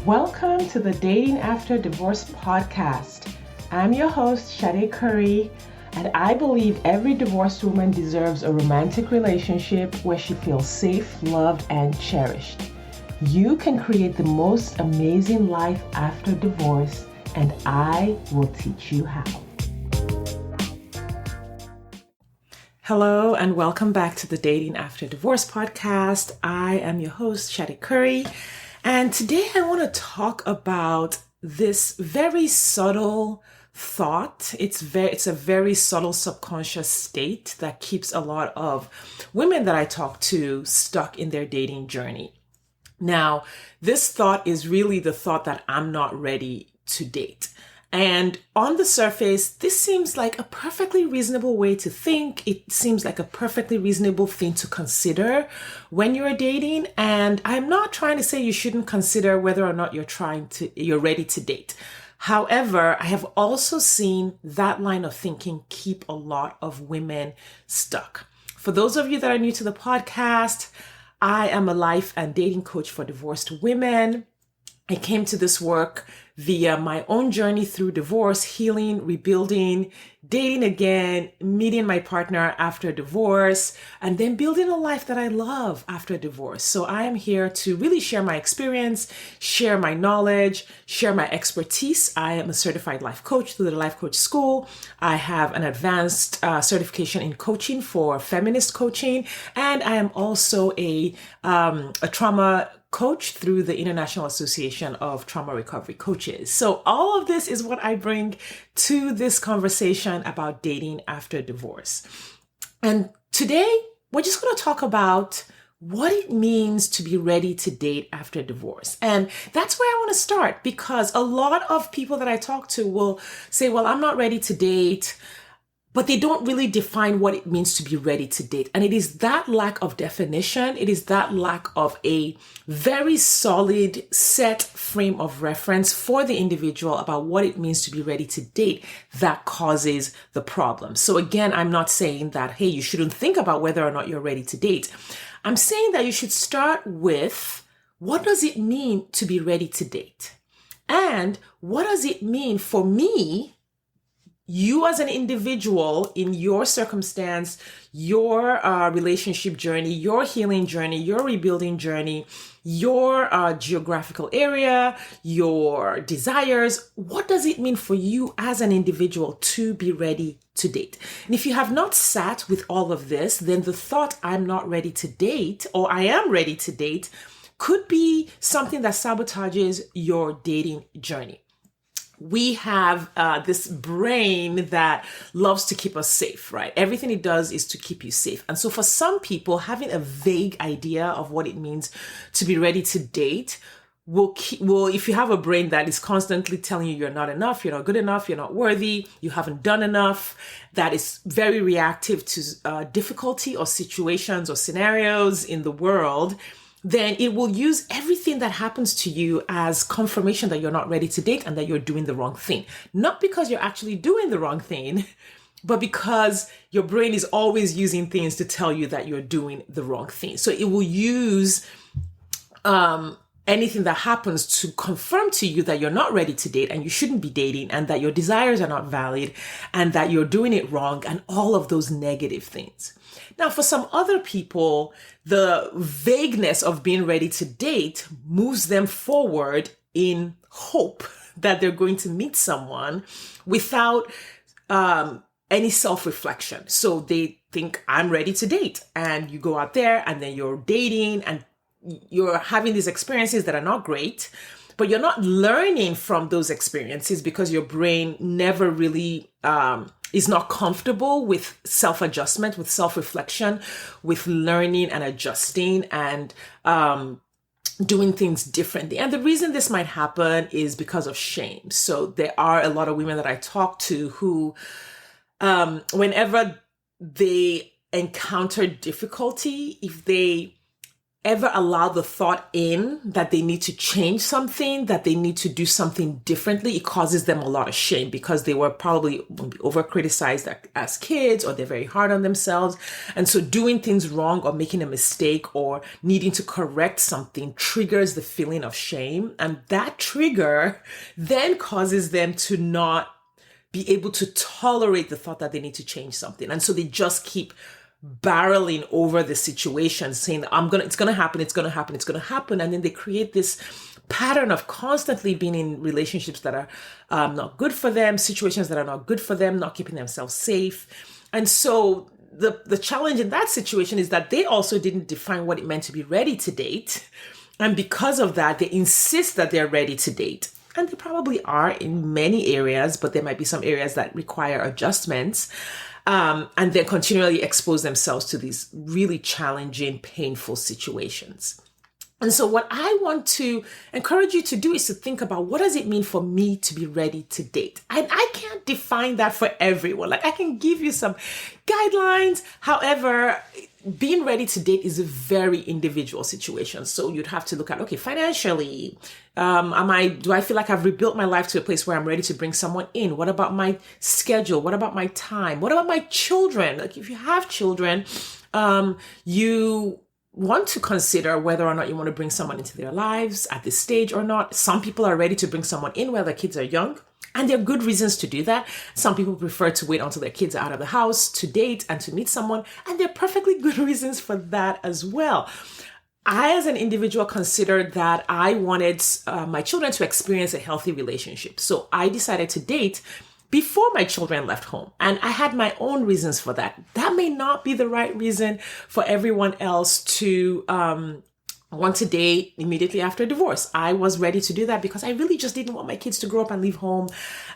Welcome to the Dating After Divorce podcast. I'm your host, Sade Curry, and I believe every divorced woman deserves a romantic relationship where she feels safe, loved, and cherished. You can create the most amazing life after divorce, and I will teach you how. Hello, and welcome back to the Dating After Divorce podcast. I am your host, Sade Curry. And today I want to talk about this very subtle thought. It's a very subtle subconscious state that keeps a lot of women that I talk to stuck in their dating journey. Now, this thought is really the thought that I'm not ready to date. And on the surface, this seems like a perfectly reasonable way to think. It seems like a perfectly reasonable thing to consider when you're dating. And I'm not trying to say you shouldn't consider whether or not you're ready to date. However, I have also seen that line of thinking keep a lot of women stuck. For those of you that are new to the podcast, I am a life and dating coach for divorced women. I came to this work via my own journey through divorce, healing, rebuilding, dating again, meeting my partner after divorce, and then building a life that I love after divorce. So I am here to really share my experience, share my knowledge, share my expertise. I am a certified life coach through the Life Coach School. I have an advanced certification in coaching for feminist coaching, and I am also a trauma coach through the International Association of Trauma Recovery Coaches. So all of this is what I bring to this conversation about dating after divorce. And today we're just going to talk about what it means to be ready to date after divorce. And that's where I want to start, because a lot of people that I talk to will say, well, I'm not ready to date, but they don't really define what it means to be ready to date. And it is that lack of definition, it is that lack of a very solid set frame of reference for the individual about what it means to be ready to date that causes the problem. So again, I'm not saying that, hey, you shouldn't think about whether or not you're ready to date. I'm saying that you should start with, what does it mean to be ready to date? And what does it mean for me, you as an individual, in your circumstance, your relationship journey, your healing journey, your rebuilding journey, your geographical area, your desires. What does it mean for you as an individual to be ready to date? And if you have not sat with all of this, then the thought, I'm not ready to date, or I am ready to date, could be something that sabotages your dating journey. We have this brain that loves to keep us safe, right? Everything it does is to keep you safe. And so for some people, having a vague idea of what it means to be ready to date will, if you have a brain that is constantly telling you you're not enough, you're not good enough, you're not worthy, you haven't done enough, that is very reactive to difficulty or situations or scenarios in the world, then it will use everything that happens to you as confirmation that you're not ready to date and that you're doing the wrong thing. Not because you're actually doing the wrong thing, but because your brain is always using things to tell you that you're doing the wrong thing. So it will use anything that happens to confirm to you that you're not ready to date and you shouldn't be dating, and that your desires are not valid and that you're doing it wrong, and all of those negative things. Now, for some other people, the vagueness of being ready to date moves them forward in hope that they're going to meet someone without any self-reflection. So they think, I'm ready to date. And you go out there and then you're dating and you're having these experiences that are not great, but you're not learning from those experiences because your brain never really is not comfortable with self-adjustment, with self-reflection, with learning and adjusting and doing things differently. And the reason this might happen is because of shame. So there are a lot of women that I talk to who, whenever they encounter difficulty, if they ever allow the thought in that they need to change something, that they need to do something differently, it causes them a lot of shame because they were probably over criticized as kids, or they're very hard on themselves. And so doing things wrong or making a mistake or needing to correct something triggers the feeling of shame. And that trigger then causes them to not be able to tolerate the thought that they need to change something. And so they just keep barreling over the situation, saying it's gonna happen. And then they create this pattern of constantly being in relationships that are not good for them, situations that are not good for them, not keeping themselves safe. And so the challenge in that situation is that they also didn't define what it meant to be ready to date. And because of that, they insist that they're ready to date. And they probably are in many areas, but there might be some areas that require adjustments. And then continually expose themselves to these really challenging, painful situations. And so what I want to encourage you to do is to think about, what does it mean for me to be ready to date? And I can't define that for everyone. Like, I can give you some guidelines. However, being ready to date is a very individual situation. So you'd have to look at, okay, financially, do I feel like I've rebuilt my life to a place where I'm ready to bring someone in? What about my schedule? What about my time? What about my children? Like, if you have children, you want to consider whether or not you want to bring someone into their lives at this stage or not. Some people are ready to bring someone in while their kids are young, and there are good reasons to do that. Some people prefer to wait until their kids are out of the house to date and to meet someone, and there are perfectly good reasons for that as well. I, as an individual, considered that I wanted my children to experience a healthy relationship. So I decided to date before my children left home. And I had my own reasons for that. That may not be the right reason for everyone else to want to date immediately after divorce. I was ready to do that because I really just didn't want my kids to grow up and leave home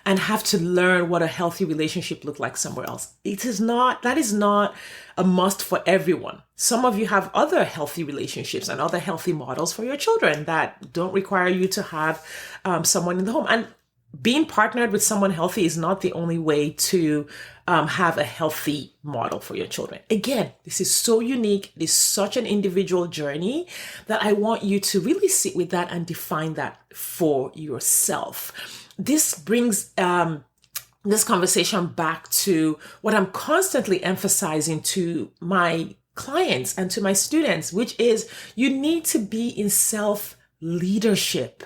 and have to learn what a healthy relationship looked like somewhere else. That is not a must for everyone. Some of you have other healthy relationships and other healthy models for your children that don't require you to have someone in the home. And being partnered with someone healthy is not the only way to have a healthy model for your children. Again, this is so unique. It is such an individual journey that I want you to really sit with that and define that for yourself. This brings this conversation back to what I'm constantly emphasizing to my clients and to my students, which is you need to be in self-leadership.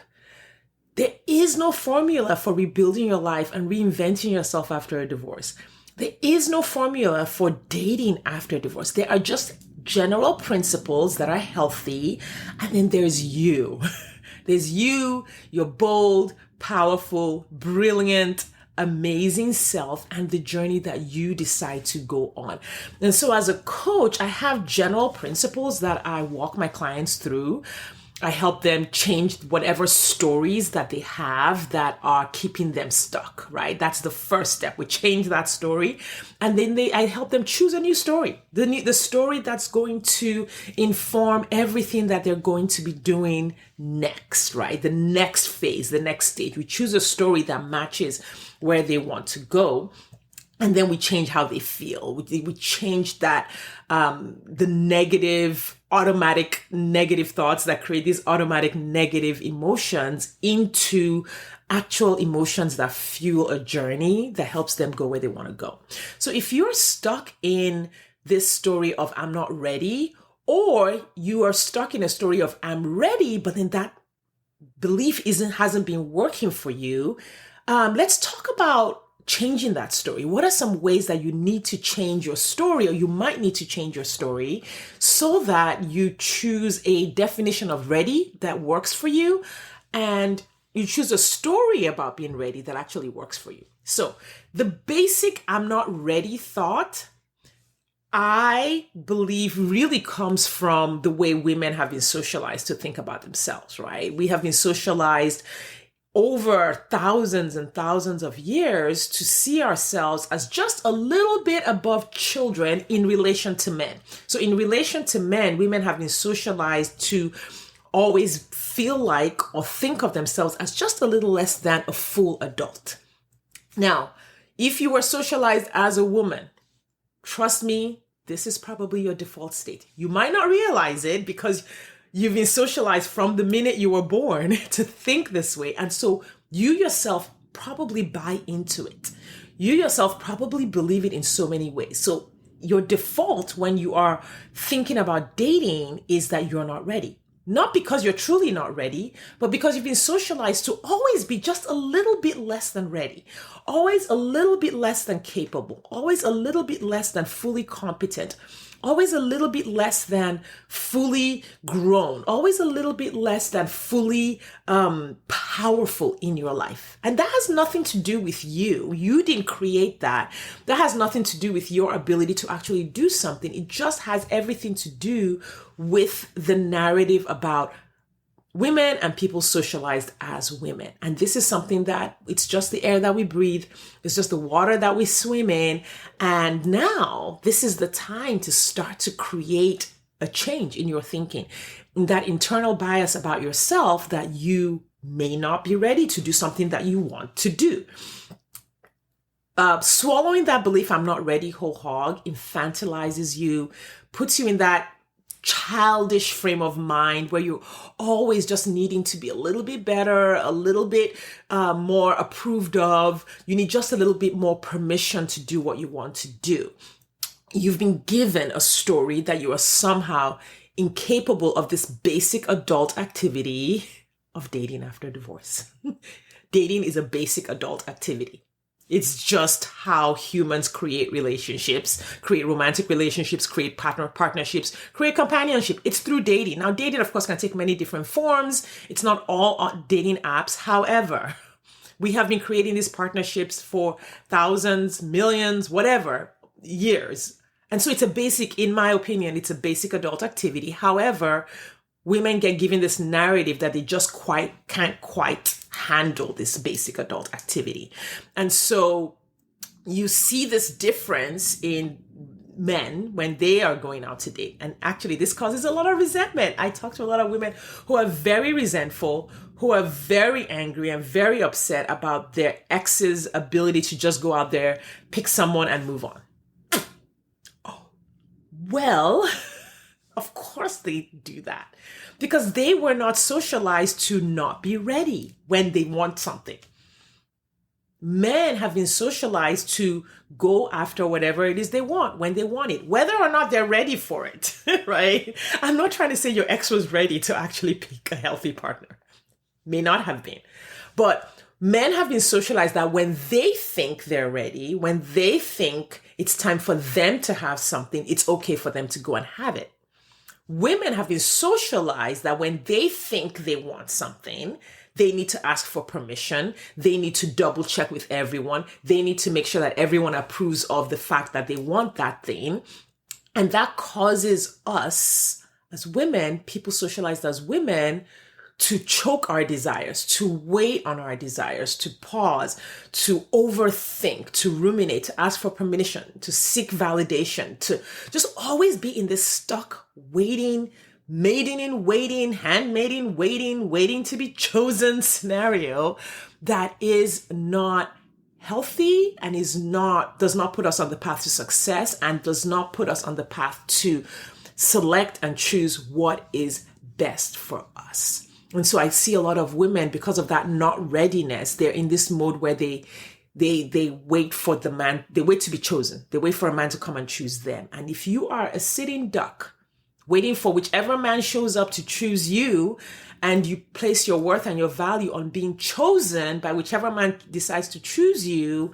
There is no formula for rebuilding your life and reinventing yourself after a divorce. There is no formula for dating after divorce. There are just general principles that are healthy. And then there's you. There's you, your bold, powerful, brilliant, amazing self, and the journey that you decide to go on. And so as a coach, I have general principles that I walk my clients through. I help them change whatever stories that they have that are keeping them stuck, right? That's the first step. We change that story. And then I help them choose a new story, the story that's going to inform everything that they're going to be doing next, right? The next phase, the next stage. We choose a story that matches where they want to go. And then we change how they feel. We change that, the automatic negative thoughts that create these automatic negative emotions into actual emotions that fuel a journey that helps them go where they want to go. So if you're stuck in this story of I'm not ready, or you are stuck in a story of I'm ready, but then that belief hasn't been working for you, let's talk about changing that story. What are some ways that you need to change your story, or you might need to change your story, so that you choose a definition of ready that works for you, and you choose a story about being ready that actually works for you. So the basic I'm not ready thought, I believe, really comes from the way women have been socialized to think about themselves, right? We have been socialized over thousands and thousands of years to see ourselves as just a little bit above children in relation to men. So in relation to men, women have been socialized to always feel like or think of themselves as just a little less than a full adult. Now, if you were socialized as a woman, trust me, this is probably your default state. You might not realize it because You've been socialized from the minute you were born to think this way. And so you yourself probably buy into it. You yourself probably believe it in so many ways. So your default when you are thinking about dating is that you're not ready. Not because you're truly not ready, but because you've been socialized to always be just a little bit less than ready, always a little bit less than capable, always a little bit less than fully competent, always a little bit less than fully grown, always a little bit less than fully powerful in your life. And that has nothing to do with you. You didn't create that. That has nothing to do with your ability to actually do something. It just has everything to do with the narrative about women and people socialized as women. And this is something that it's just the air that we breathe. It's just the water that we swim in. And now this is the time to start to create a change in your thinking, in that internal bias about yourself that you may not be ready to do something that you want to do. Swallowing that belief, I'm not ready, whole hog, infantilizes you, puts you in that childish frame of mind where you're always just needing to be a little bit better, a little bit more approved of. You need just a little bit more permission to do what you want to do. You've been given a story that you are somehow incapable of this basic adult activity of dating after divorce. Dating is a basic adult activity. It's just how humans create relationships, create romantic relationships, create partnerships, create companionship. It's through dating. Now, dating, of course, can take many different forms. It's not all on dating apps. However, we have been creating these partnerships for thousands, millions, whatever, years. And so it's a basic, in my opinion, it's a basic adult activity. However, women get given this narrative that they just can't quite handle this basic adult activity. And so you see this difference in men when they are going out to date. And actually, this causes a lot of resentment. I talk to a lot of women who are very resentful, who are very angry and very upset about their ex's ability to just go out there, pick someone and move on. Oh, well, of course they do that because they were not socialized to not be ready when they want something. Men have been socialized to go after whatever it is they want when they want it, whether or not they're ready for it, right? I'm not trying to say your ex was ready to actually pick a healthy partner. May not have been. But men have been socialized that when they think they're ready, when they think it's time for them to have something, it's okay for them to go and have it. Women have been socialized that when they think they want something, they need to ask for permission. They need to double check with everyone. They need to make sure that everyone approves of the fact that they want that thing. And that causes us as women, people socialized as women, to choke our desires, to wait on our desires, to pause, to overthink, to ruminate, to ask for permission, to seek validation, to just always be in this stuck waiting, mating in waiting, handmaiding waiting to be chosen scenario that is not healthy and does not put us on the path to success and does not put us on the path to select and choose what is best for us. And so I see a lot of women, because of that not readiness, they're in this mode where they wait for the man, they wait to be chosen. They wait for a man to come and choose them. And if you are a sitting duck, waiting for whichever man shows up to choose you, and you place your worth and your value on being chosen by whichever man decides to choose you,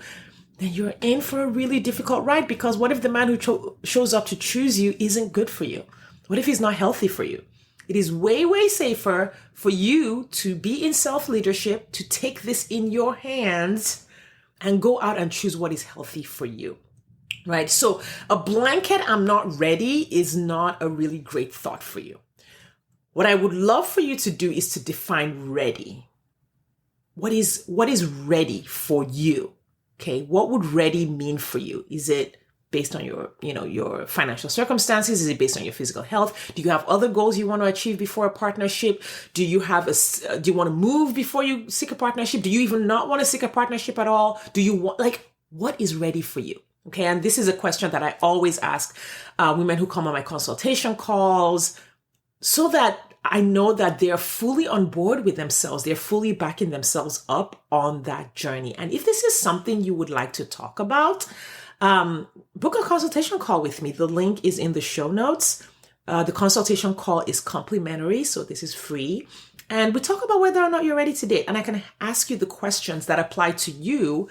then you're in for a really difficult ride. Because what if the man who shows up to choose you isn't good for you? What if he's not healthy for you? It is way, way safer for you to be in self-leadership, to take this in your hands and go out and choose what is healthy for you, right? So a blanket, I'm not ready, is not a really great thought for you. What I would love for you to do is to define ready. What is ready for you? Okay. What would ready mean for you? Is it based on your financial circumstances? Is it based on your physical health? Do you have other goals you want to achieve before a partnership? Do you want to move before you seek a partnership? Do you even not want to seek a partnership at all? Do you want, what is ready for you? Okay. And this is a question that I always ask women who come on my consultation calls, so that I know that they're fully on board with themselves. They're fully backing themselves up on that journey. And if this is something you would like to talk about, book a consultation call with me. The link is in the show notes. The consultation call is complimentary, so this is free. And we talk about whether or not you're ready to date. And I can ask you the questions that apply to you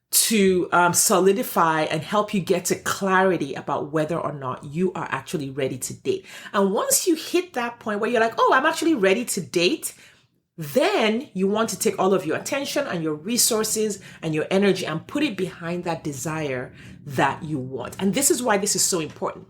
to solidify and help you get to clarity about whether or not you are actually ready to date. And once you hit that point where you're like, oh, I'm actually ready to date, then you want to take all of your attention and your resources and your energy and put it behind that desire that you want. And this is why this is so important.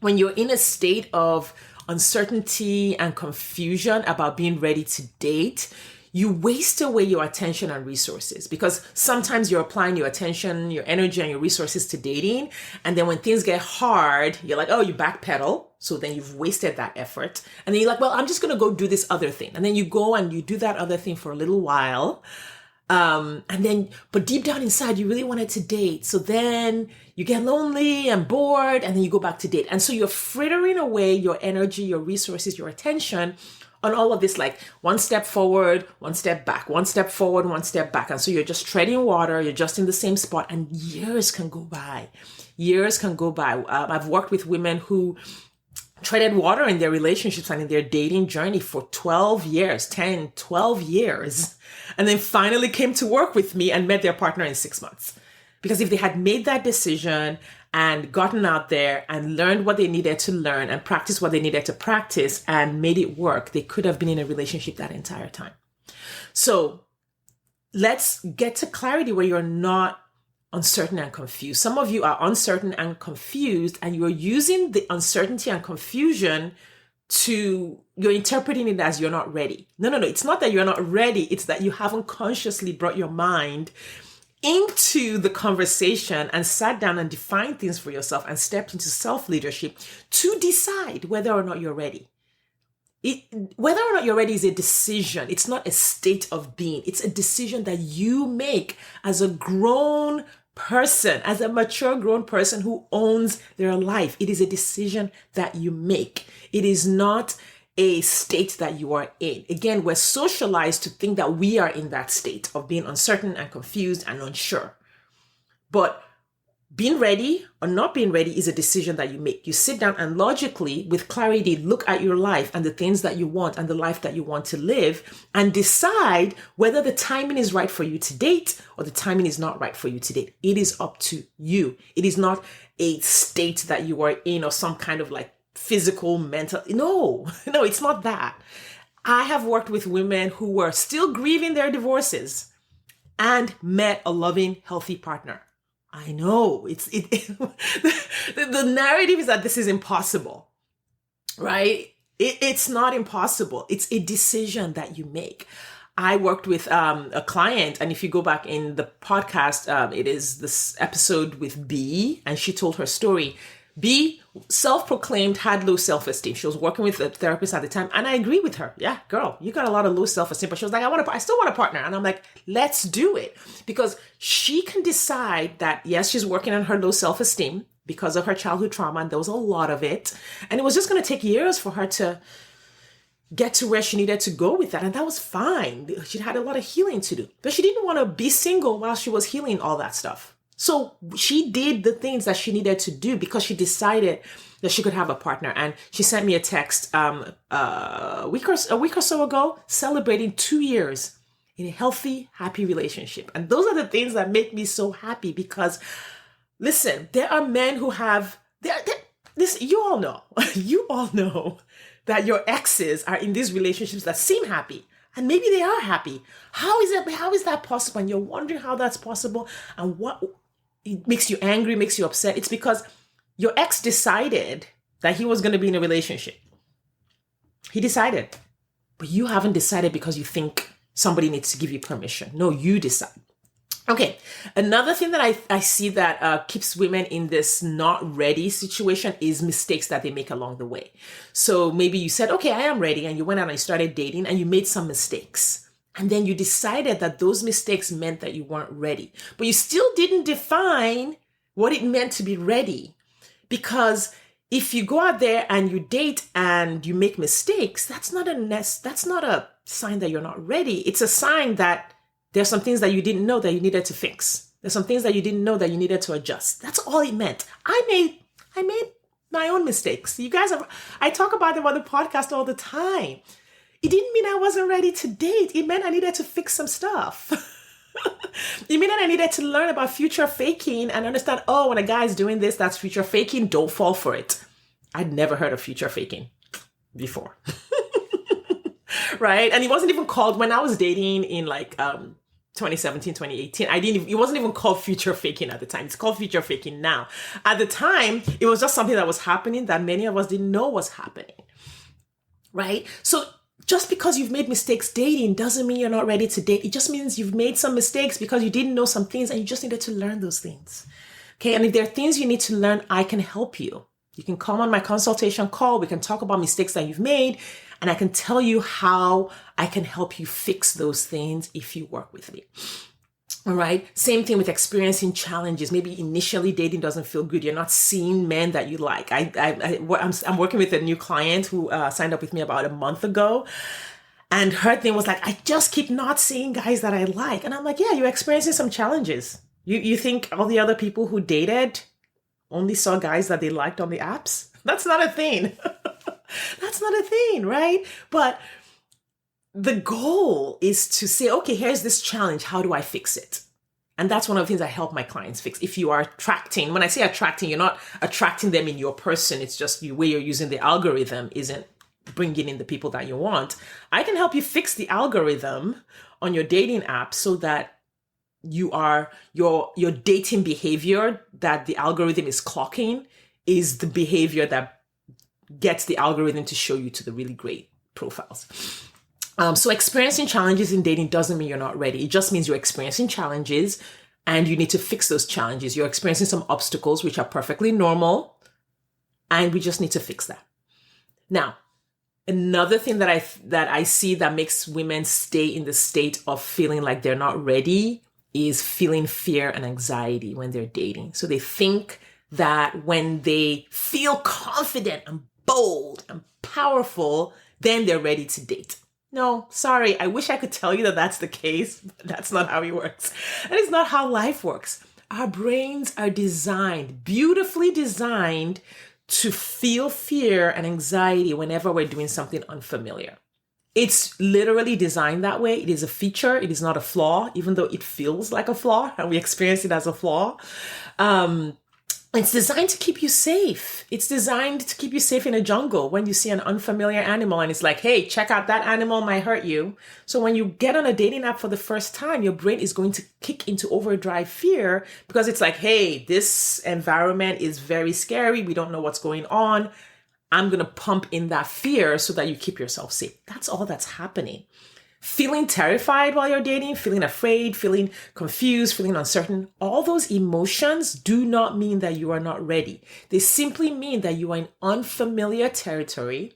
When you're in a state of uncertainty and confusion about being ready to date, you waste away your attention and resources, because sometimes you're applying your attention, your energy, and your resources to dating. And then when things get hard, you're like, oh, you backpedal. So then you've wasted that effort. And then you're like, well, I'm just going to go do this other thing. And then you go and you do that other thing for a little while. But deep down inside, you really wanted to date. So then you get lonely and bored, and then you go back to date. And so you're frittering away your energy, your resources, your attention on all of this, like one step forward, one step back, one step forward, one step back. And so you're just treading water, you're just in the same spot, and years can go by. Years can go by. I've worked with women who treaded water in their relationships and in their dating journey for 12 years, 10, 12 years, and then finally came to work with me and met their partner in 6 months. Because if they had made that decision and gotten out there and learned what they needed to learn and practiced what they needed to practice and made it work, they could have been in a relationship that entire time. So let's get to clarity where you're not uncertain and confused. Some of you are uncertain and confused, and you're using the uncertainty and confusion you're interpreting it as you're not ready. No. It's not that you're not ready. It's that you haven't consciously brought your mind into the conversation and sat down and defined things for yourself and stepped into self-leadership to decide whether or not you're ready. Whether or not you're ready is a decision. It's not a state of being. It's a decision that you make as a grown person, as a mature grown person who owns their life. It is a decision that you make. It is not a state that you are in. Again, we're socialized to think that we are in that state of being uncertain and confused and unsure. But being ready or not being ready is a decision that you make. You sit down and logically, with clarity, look at your life and the things that you want and the life that you want to live, and decide whether the timing is right for you to date or the timing is not right for you to date. It is up to you. It is not a state that you are in or some kind of like physical, mental. No, it's not that. I have worked with women who were still grieving their divorces and met a loving, healthy partner. I know the narrative is that this is impossible, right? It's not impossible. It's a decision that you make. I worked with a client, and if you go back in the podcast, it is this episode with B, and she told her story. B, self-proclaimed, had low self-esteem. She was working with a therapist at the time, and I agree with her. Yeah, girl, you got a lot of low self-esteem. But she was like, I still want a partner. And I'm like, let's do it. Because she can decide that, yes, she's working on her low self-esteem because of her childhood trauma, and there was a lot of it. And it was just going to take years for her to get to where she needed to go with that. And that was fine. She had a lot of healing to do. But she didn't want to be single while she was healing all that stuff. So she did the things that she needed to do because she decided that she could have a partner. And she sent me a text a week or so ago, celebrating 2 years in a healthy, happy relationship. And those are the things that make me so happy because, listen, there are men who have, listen, you all know that your exes are in these relationships that seem happy. And maybe they are happy. How is that possible? And you're wondering how that's possible and what it makes you angry, makes you upset. It's because your ex decided that he was going to be in a relationship. He decided. But you haven't decided because you think somebody needs to give you permission. No, you decide. Okay, another thing that I see that keeps women in this not ready situation is mistakes that they make along the way. So maybe you said, okay, I am ready, and you went out and you started dating and you made some mistakes. And then you decided that those mistakes meant that you weren't ready. But you still didn't define what it meant to be ready, because If you go out there and you date and you make mistakes, that's not a sign that you're not ready. It's a sign that there's some things that you didn't know that you needed to fix. There's some things that you didn't know that you needed to adjust. That's all it meant. I made my own mistakes. I talk about them on the podcast all the time. It didn't mean I wasn't ready to date. It meant I needed to fix some stuff. It meant that I needed to learn about future faking and understand, oh, when a guy is doing this, that's future faking. Don't fall for it. I'd never heard of future faking before. Right? And it wasn't even called, when I was dating in 2017, 2018, it wasn't even called future faking at the time. It's called future faking now. At the time, it was just something that was happening that many of us didn't know was happening. Right? So just because you've made mistakes dating doesn't mean you're not ready to date. It just means you've made some mistakes because you didn't know some things and you just needed to learn those things. Okay. And if there are things you need to learn, I can help you. You can come on my consultation call. We can talk about mistakes that you've made, and I can tell you how I can help you fix those things if you work with me. All right. Same thing with experiencing challenges. Maybe initially dating doesn't feel good. You're not seeing men that you like. I'm working with a new client who signed up with me about a month ago. And her thing was like, I just keep not seeing guys that I like. And I'm like, yeah, you're experiencing some challenges. You think all the other people who dated only saw guys that they liked on the apps? That's not a thing. That's not a thing, right? But the goal is to say, okay, here's this challenge. How do I fix it? And that's one of the things I help my clients fix. If you are attracting, when I say attracting, you're not attracting them in your person. It's just the way you're using the algorithm isn't bringing in the people that you want. I can help you fix the algorithm on your dating app so that your dating behavior that the algorithm is clocking is the behavior that gets the algorithm to show you to the really great profiles. So experiencing challenges in dating doesn't mean you're not ready. It just means you're experiencing challenges and you need to fix those challenges. You're experiencing some obstacles, which are perfectly normal, and we just need to fix that. Now, another thing that I see that makes women stay in the state of feeling like they're not ready is feeling fear and anxiety when they're dating. So they think that when they feel confident and bold and powerful, then they're ready to date. No, sorry. I wish I could tell you that that's the case, but that's not how it works. That is not how life works. Our brains are beautifully designed to feel fear and anxiety whenever we're doing something unfamiliar. It's literally designed that way. It is a feature. It is not a flaw, even though it feels like a flaw and we experience it as a flaw. It's designed to keep you safe. It's designed to keep you safe in a jungle when you see an unfamiliar animal and it's like, hey, check out that animal might hurt you. So when you get on a dating app for the first time, your brain is going to kick into overdrive fear because it's like, hey, this environment is very scary. We don't know what's going on. I'm going to pump in that fear so that you keep yourself safe. That's all that's happening. Feeling terrified while you're dating, feeling afraid, feeling confused, feeling uncertain, all those emotions do not mean that you are not ready. They simply mean that you are in unfamiliar territory,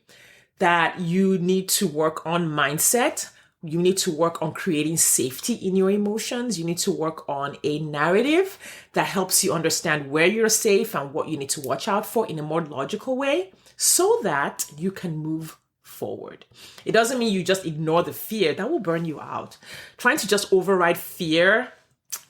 that you need to work on mindset. You need to work on creating safety in your emotions. You need to work on a narrative that helps you understand where you're safe and what you need to watch out for in a more logical way so that you can move forward. It doesn't mean you just ignore the fear. That will burn you out. Trying to just override fear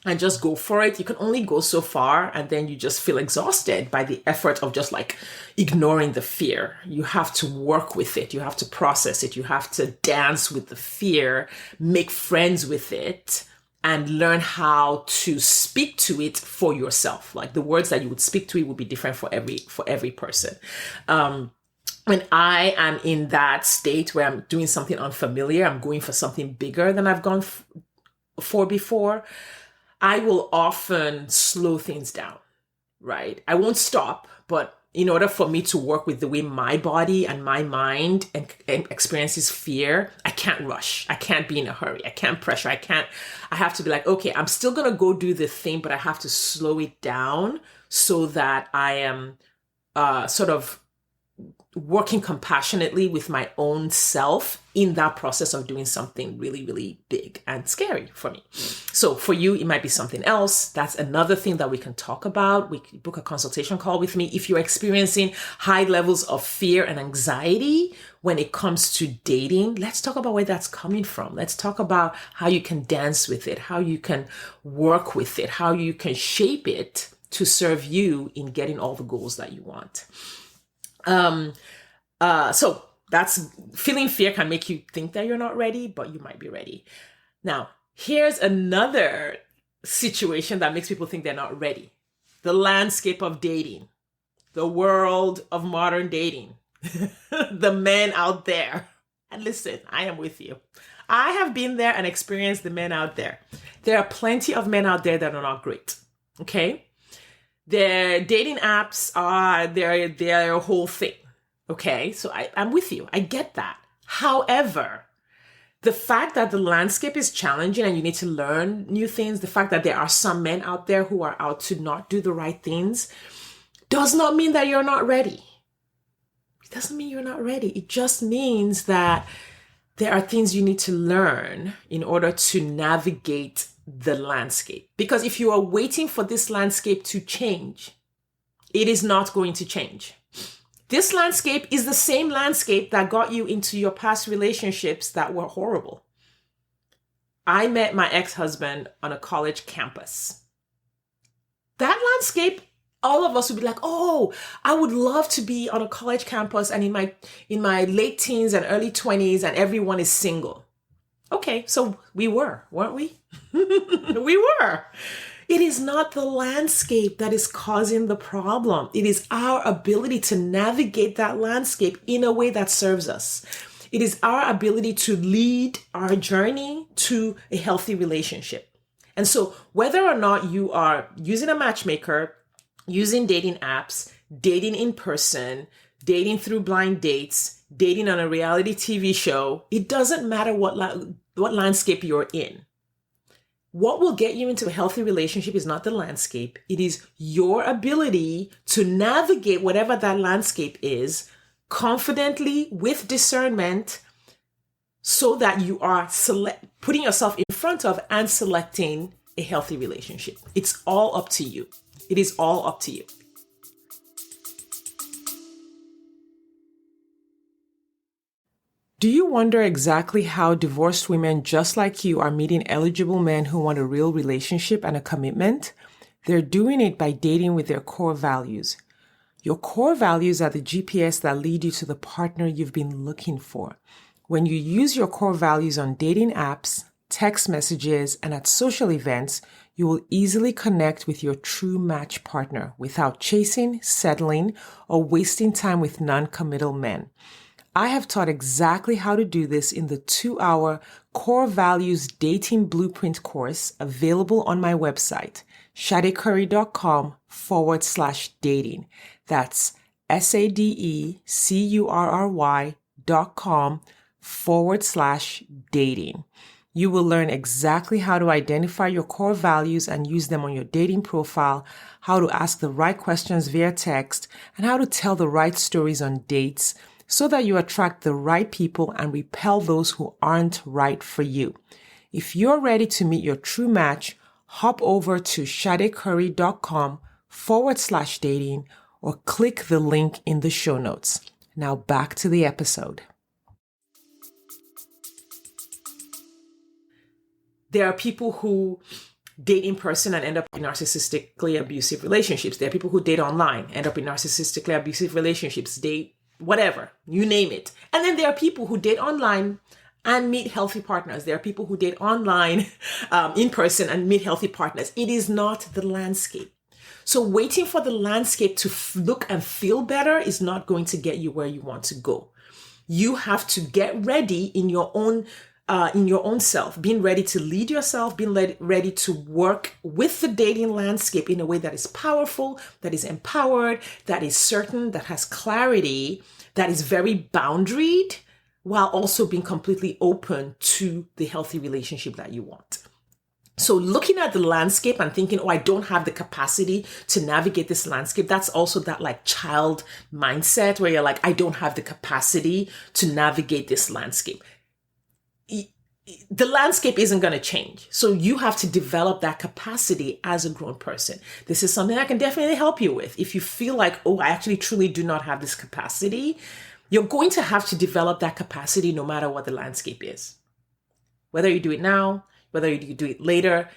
and just go for it, you can only go so far, and then you just feel exhausted by the effort of just like ignoring the fear. You have to work with it. You have to process it. You have to dance with the fear, make friends with it, and learn how to speak to it for yourself. Like the words that you would speak to it would be different for every person. When I am in that state where I'm doing something unfamiliar, I'm going for something bigger than I've gone for before, I will often slow things down, right? I won't stop, but in order for me to work with the way my body and my mind experiences fear, I can't rush. I can't be in a hurry. I can't pressure. I have to be like, okay, I'm still going to go do the thing, but I have to slow it down so that I am sort of working compassionately with my own self in that process of doing something really, really big and scary for me. So for you, it might be something else. That's another thing that we can talk about. We can book a consultation call with me. If you're experiencing high levels of fear and anxiety when it comes to dating, let's talk about where that's coming from. Let's talk about how you can dance with it, how you can work with it, how you can shape it to serve you in getting all the goals that you want. So that's feeling fear can make you think that you're not ready, but you might be ready. Now, here's another situation that makes people think they're not ready. The landscape of dating, the world of modern dating, the men out there. And listen, I am with you. I have been there and experienced the men out there. There are plenty of men out there that are not great. Okay. Their dating apps are their whole thing. Okay, so I'm with you. I get that. However, the fact that the landscape is challenging and you need to learn new things, the fact that there are some men out there who are out to not do the right things, does not mean that you're not ready. It doesn't mean you're not ready. It just means that there are things you need to learn in order to navigate the landscape. Because if you are waiting for this landscape to change, it is not going to change. This landscape is the same landscape that got you into your past relationships that were horrible. I met my ex-husband on a college campus. That landscape, all of us would be like, oh, I would love to be on a college campus and in my late teens and early 20s and everyone is single. Okay, so we were, weren't we? We were. It is not the landscape that is causing the problem. It is our ability to navigate that landscape in a way that serves us. It is our ability to lead our journey to a healthy relationship. And so whether or not you are using a matchmaker, using dating apps, dating in person, dating through blind dates, dating on a reality TV show, it doesn't matter what landscape you're in. What will get you into a healthy relationship is not the landscape. It is your ability to navigate whatever that landscape is confidently with discernment so that you are putting yourself in front of and selecting a healthy relationship. It's all up to you. It is all up to you. Do you wonder exactly how divorced women just like you are meeting eligible men who want a real relationship and a commitment? They're doing it by dating with their core values. Your core values are the GPS that lead you to the partner you've been looking for. When you use your core values on dating apps, text messages, and at social events, you will easily connect with your true match partner without chasing, settling, or wasting time with non-committal men. I have taught exactly how to do this in the 2-hour Core Values Dating Blueprint course available on my website, sadecurry.com/dating. That's SADECURRY.com/dating. You will learn exactly how to identify your core values and use them on your dating profile, how to ask the right questions via text, and how to tell the right stories on dates, so that you attract the right people and repel those who aren't right for you. If you're ready to meet your true match, hop over to sadecurry.com/dating or click the link in the show notes. Now back to the episode. There are people who date in person and end up in narcissistically abusive relationships. There are people who date online, end up in narcissistically abusive relationships, date whatever, you name it. And then there are people who date online and meet healthy partners. There are people who date online, in person and meet healthy partners. It is not the landscape. So waiting for the landscape to look and feel better is not going to get you where you want to go. You have to get ready in your own self, being ready to lead yourself, being ready to work with the dating landscape in a way that is powerful, that is empowered, that is certain, that has clarity, that is very boundaried, while also being completely open to the healthy relationship that you want. So looking at the landscape and thinking, oh, I don't have the capacity to navigate this landscape. That's also that like child mindset where you're like, I don't have the capacity to navigate this landscape. The landscape isn't going to change. So you have to develop that capacity as a grown person. This is something I can definitely help you with. If you feel like, oh, I actually truly do not have this capacity, you're going to have to develop that capacity no matter what the landscape is. Whether you do it now, whether you do it later,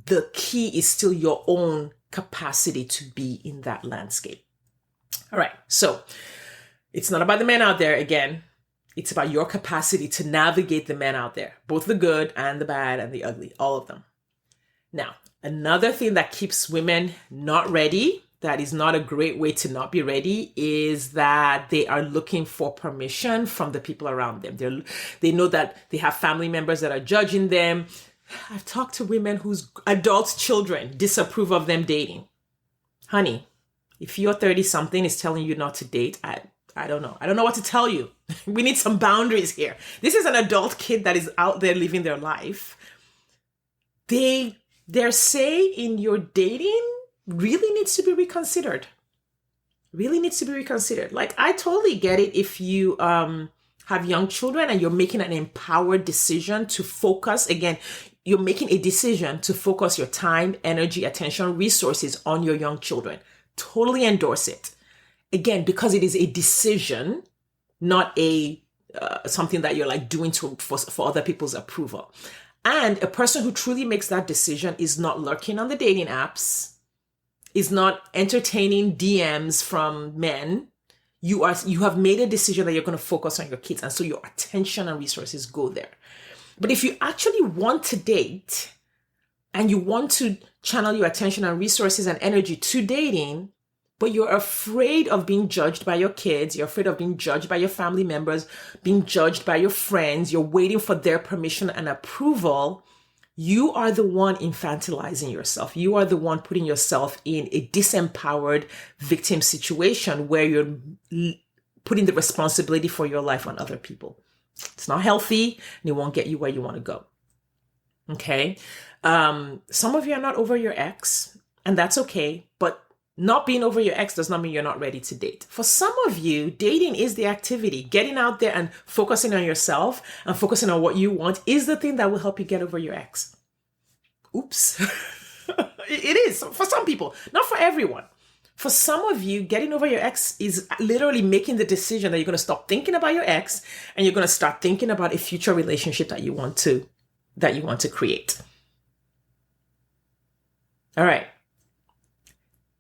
the key is still your own capacity to be in that landscape. All right. So it's not about the men out there again. It's about your capacity to navigate the men out there, both the good and the bad and the ugly, all of them. Now, another thing that keeps women not ready, that is not a great way to not be ready, is that they are looking for permission from the people around them. They know that they have family members that are judging them. I've talked to women whose adult children disapprove of them dating. Honey, if your 30-something is telling you not to date, I don't know. I don't know what to tell you. We need some boundaries here. This is an adult kid that is out there living their life. Their say in your dating really needs to be reconsidered. Really needs to be reconsidered. Like, I totally get it if you have young children and you're making an empowered decision to focus. Again, you're making a decision to focus your time, energy, attention, resources on your young children. Totally endorse it. Again, because it is a decision, not a something that you're like doing for other people's approval. And a person who truly makes that decision is not lurking on the dating apps, is not entertaining DMs from men. You have made a decision that you're going to focus on your kids, and so your attention and resources go there. But if you actually want to date and you want to channel your attention and resources and energy to dating, but you're afraid of being judged by your kids, you're afraid of being judged by your family members, being judged by your friends, you're waiting for their permission and approval, you are the one infantilizing yourself. You are the one putting yourself in a disempowered victim situation where you're putting the responsibility for your life on other people. It's not healthy, and it won't get you where you want to go. Okay? Some of you are not over your ex, and that's okay, but not being over your ex does not mean you're not ready to date. For some of you, dating is the activity. Getting out there and focusing on yourself and focusing on what you want is the thing that will help you get over your ex. Oops. It is for some people, not for everyone. For some of you, getting over your ex is literally making the decision that you're going to stop thinking about your ex and you're going to start thinking about a future relationship that you want to create. All right.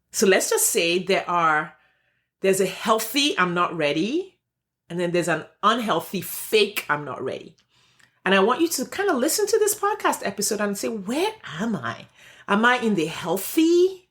So let's just say there's a healthy I'm not ready, and then there's an unhealthy fake I'm not ready. And I want you to kind of listen to this podcast episode and say, where am I? Am I in the healthy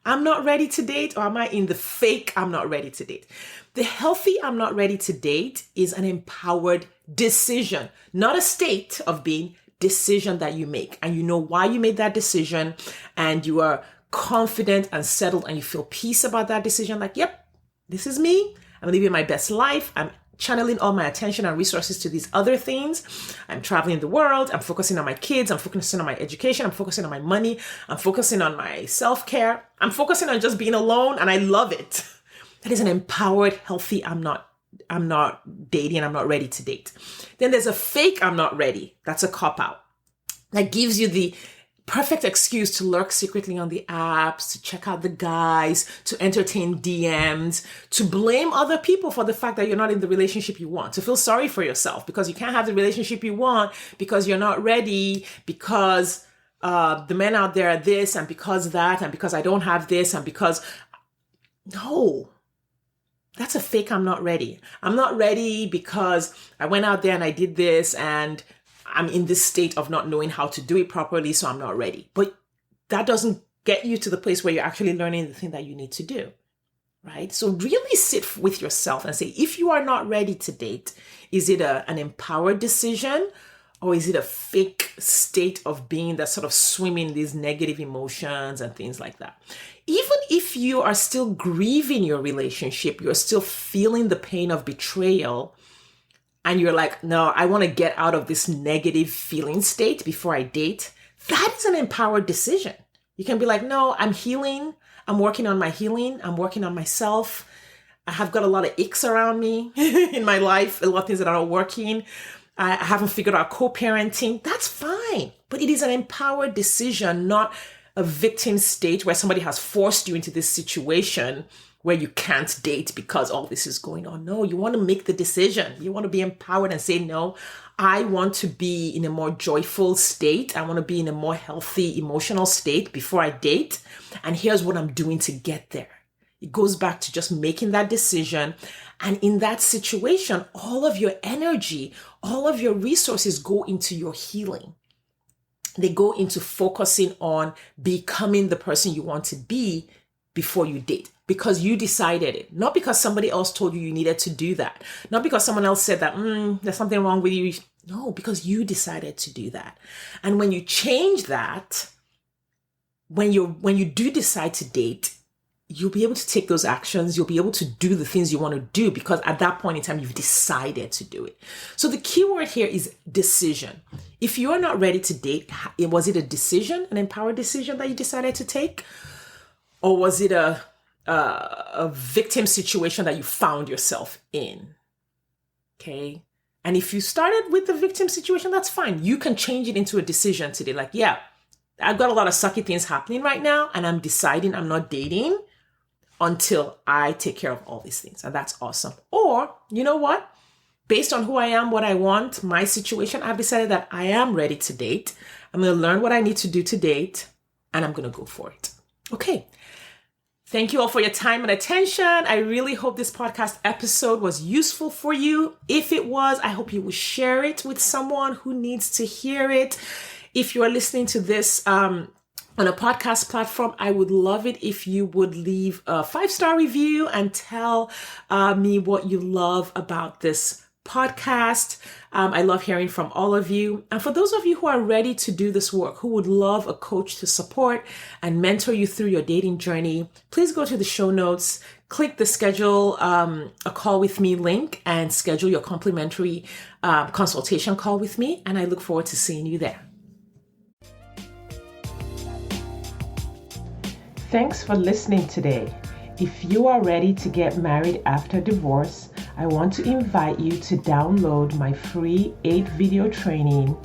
I'm not ready to date, or am I in the fake I'm not ready to date? The healthy I'm not ready to date is an empowered decision, not a state of being, decision that you make. And you know why you made that decision, and you are confident and settled, and you feel peace about that decision. Like, yep, this is me. I'm living my best life. I'm channeling all my attention and resources to these other things. I'm traveling the world. I'm focusing on my kids. I'm focusing on my education. I'm focusing on my money. I'm focusing on my self-care. I'm focusing on just being alone, and I love it. That is an empowered, healthy, I'm not dating, I'm not ready to date. Then there's a fake I'm not ready. That's a cop-out. That gives you the perfect excuse to lurk secretly on the apps, to check out the guys, to entertain DMs, to blame other people for the fact that you're not in the relationship you want, to feel sorry for yourself because you can't have the relationship you want because you're not ready, because the men out there are this, and because that, and because I don't have this, and because... No, that's a fake I'm not ready. I'm not ready because I went out there and I did this, and I'm in this state of not knowing how to do it properly, so I'm not ready. But that doesn't get you to the place where you're actually learning the thing that you need to do, right? So really sit with yourself and say, if you are not ready to date, is it an empowered decision, or is it a fake state of being that's sort of swimming in these negative emotions and things like that? Even if you are still grieving your relationship, you're still feeling the pain of betrayal, and you're like, no, I want to get out of this negative feeling state before I date, That is an empowered decision. You can be like, no, I'm healing. I'm working on my healing. I'm working on myself. I have got a lot of icks around me in my life, a lot of things that are not working. I haven't figured out co-parenting. That's fine. But it is an empowered decision, not a victim state where somebody has forced you into this situation where you can't date because all this is going on. No, you want to make the decision. You want to be empowered and say, no, I want to be in a more joyful state. I want to be in a more healthy emotional state before I date. And here's what I'm doing to get there. It goes back to just making that decision. And in that situation, all of your energy, all of your resources go into your healing. They go into focusing on becoming the person you want to be before you date, because you decided it, not because somebody else told you you needed to do that, not because someone else said that there's something wrong with you. No, because you decided to do that. And when you change that, when you do decide to date, you'll be able to take those actions. You'll be able to do the things you want to do because at that point in time, you've decided to do it. So the key word here is decision. If you're not ready to date, was it a decision, an empowered decision that you decided to take? Or was it a victim situation that you found yourself in? Okay. And if you started with the victim situation, that's fine. You can change it into a decision today. Like, yeah, I've got a lot of sucky things happening right now, and I'm deciding I'm not dating until I take care of all these things. And that's awesome. Or, you know what? Based on who I am, what I want, my situation, I've decided that I am ready to date. I'm going to learn what I need to do to date, and I'm going to go for it. Okay. Thank you all for your time and attention. I really hope this podcast episode was useful for you. If it was, I hope you will share it with someone who needs to hear it. If you are listening to this on a podcast platform, I would love it if you would leave a 5-star review and tell me what you love about this podcast. I love hearing from all of you. And for those of you who are ready to do this work, who would love a coach to support and mentor you through your dating journey, please go to the show notes, click the schedule a call with me link, and schedule your complimentary consultation call with me. And I look forward to seeing you there. Thanks for listening today. If you are ready to get married after divorce, I want to invite you to download my free 8-video training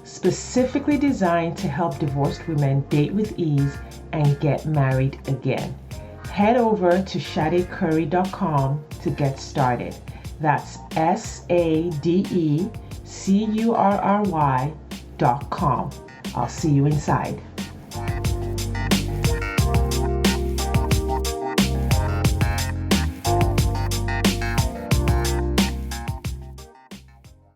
specifically designed to help divorced women date with ease and get married again. Head over to sadecurry.com to get started. That's SADECURRY.com. I'll see you inside.